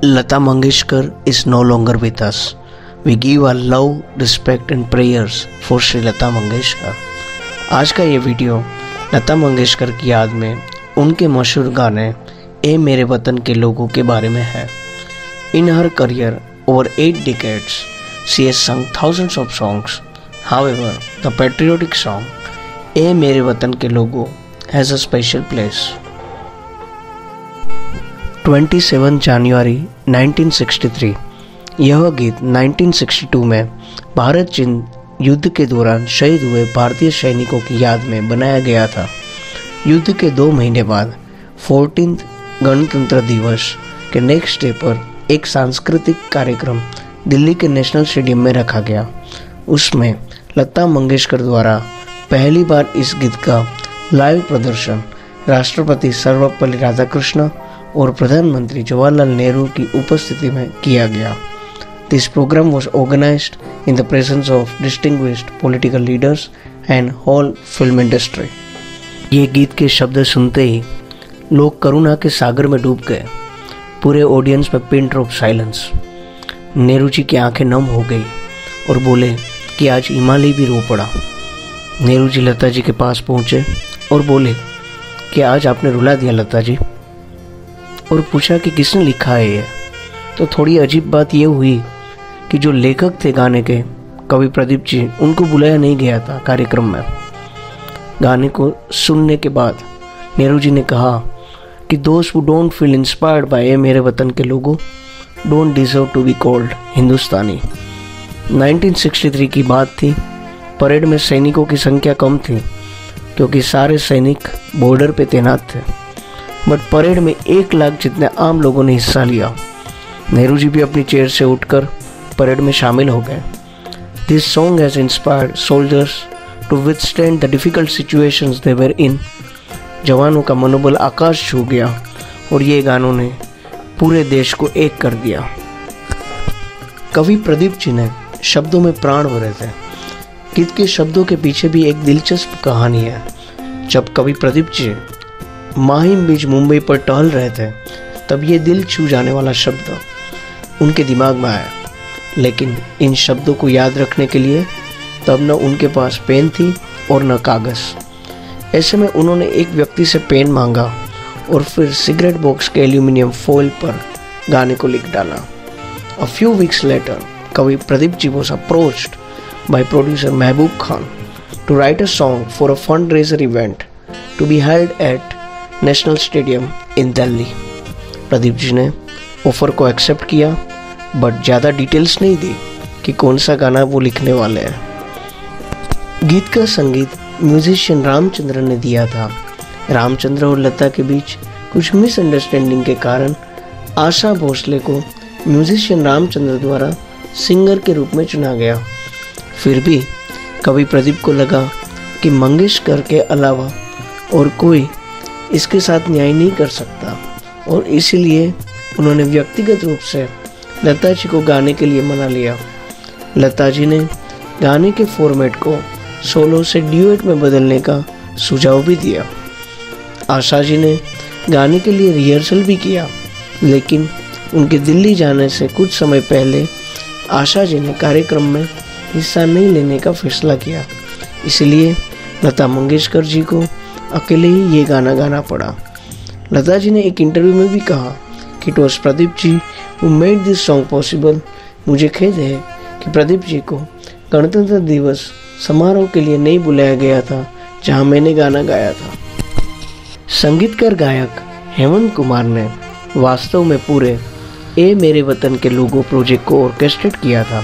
Lata Mangeshkar is no longer with us. We give our love, respect and prayers for Shri Lata Mangeshkar. आज का ये video Lata Mangeshkar की याद में उनके मशहूर गाने ए मेरे वतन के लोगों के बारे में है। In her career over 8 decades, she has sung thousands of songs. However, the patriotic song ए मेरे वतन के लोगों has a special place. 27 जनवरी 1963 यह गीत 1962 में भारत चीन युद्ध के दौरान शहीद हुए भारतीय सैनिकों की याद में बनाया गया था। युद्ध के 2 महीने बाद 14th गणतंत्र दिवस के नेक्स्ट डे पर एक सांस्कृतिक कार्यक्रम दिल्ली के नेशनल स्टेडियम में रखा गया। उसमें लता मंगेशकर द्वारा पहली बार इस गीत का लाइव प्रदर्शन राष्ट्रपति सर्वपल्ली राधाकृष्ण और प्रधानमंत्री जवाहरलाल नेहरू की उपस्थिति में किया गया। This program was organized in the presence of distinguished political leaders and whole film industry. ये गीत के शब्द सुनते ही लोग करुणा के सागर में डूब गए। पूरे ऑडियंस में pin drop silence. Nehru ji की आंखें नम हो गई और बोले कि आज हिमालय भी रो पड़ा। नेहरू जी लता जी के पास पहुंचे और बोले कि आज आपने रुला दिया लता जी, और पूछा कि किसने लिखा है ये। तो थोड़ी अजीब बात ये हुई कि जो लेखक थे गाने के कवि प्रदीप जी, उनको बुलाया नहीं गया था कार्यक्रम में। गाने को सुनने के बाद नेहरू जी ने कहा कि दोस्त who don't feel inspired by a मेरे वतन के लोगों don't deserve to be called Hindustani. 1963 की बात थी। परेड में सैनिकों की संख्या कम थी क्योंकि सारे सैनिक बॉर्डर पे तैनात थे, बट परेड में 1 लाख जितने आम लोगों ने हिस्सा लिया। नेहरू जी भी अपनी चेयर से उठकर परेड में शामिल हो गए। This song has inspired soldiers to withstand the difficult situations they were in. जवानों का मनोबल आकाश छू गया और ये गानों ने पूरे देश को एक कर दिया। कवि प्रदीप जी ने शब्दों में प्राण भरे थे। गीत के शब्दों के पीछे भी एक दिलचस्प कहानी है। जब कवि प्रदीप जी माहिम बीच मुंबई पर टहल रहे थे तब ये दिल छू जाने वाला शब्द उनके दिमाग में आया, लेकिन इन शब्दों को याद रखने के लिए तब न उनके पास पेन थी और न कागज़। ऐसे में उन्होंने एक व्यक्ति से पेन मांगा और फिर सिगरेट बॉक्स के एल्यूमिनियम फॉइल पर गाने को लिख डाला। A few weeks later, कवि Pradeep ji was approached by producer Mehboob Khan to write a song for a fundraiser event to be held at National Stadium in Delhi. Pradeep ji ने ऑफर को एक्सेप्ट किया, बट ज़्यादा डिटेल्स नहीं दी कि कौन सा गाना वो लिखने वाले हैं। गीत का संगीत म्यूजिशियन रामचंद्र ने दिया था। रामचंद्र और लता के बीच कुछ मिसअंडरस्टैंडिंग के कारण आशा भोसले को म्यूजिशियन रामचंद्र द्वारा सिंगर के रूप में चुना गया। फिर भी कवि प्रदीप को लगा कि मंगेशकर के अलावा और कोई इसके साथ न्याय नहीं कर सकता, और इसीलिए उन्होंने व्यक्तिगत रूप से लता जी को गाने के लिए मना लिया। लता जी ने गाने के फॉर्मेट को सोलो से ड्यूएट में बदलने का सुझाव भी दिया। आशा जी ने गाने के लिए रिहर्सल भी किया, लेकिन उनके दिल्ली जाने से कुछ समय पहले आशा जी ने कार्यक्रम में हिस्सा नहीं लेने का फैसला किया। इसलिए लता मंगेशकर जी को अकेले ही ये गाना गाना पड़ा। लता जी ने एक इंटरव्यू में भी कहा कि it was Pradeep ji who made this song possible. मुझे खेद है कि प्रदीप जी को गणतंत्र दिवस समारोह के लिए नहीं बुलाया गया था जहां मैंने गाना गाया था। संगीतकार गायक हेमंत कुमार ने वास्तव में पूरे ए मेरे वतन के लोगों प्रोजेक्ट को ऑर्केस्ट्रेट किया था।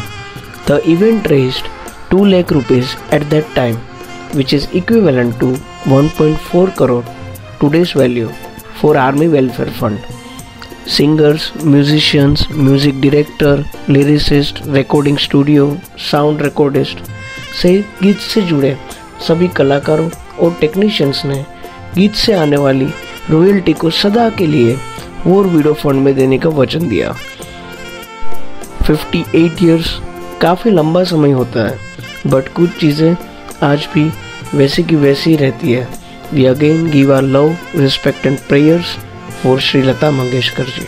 The event raised 2 lakh rupees at that time, which is equivalent to 1.4 crore today's value for Army Welfare Fund. Singers, musicians, music director, lyricist, recording studio, sound recordist सहित गीत से जुड़े सभी कलाकारों और टेक्नीशियंस ने गीत से आने वाली रॉयल्टी को सदा के लिए वॉर वीडियो फंड में देने का वचन दिया। 58 years काफ़ी लंबा समय होता है, बट कुछ चीज़ें आज भी वैसी की वैसी रहती है। We again give our love, respect and prayers for Shri Lata Mangeshkar ji.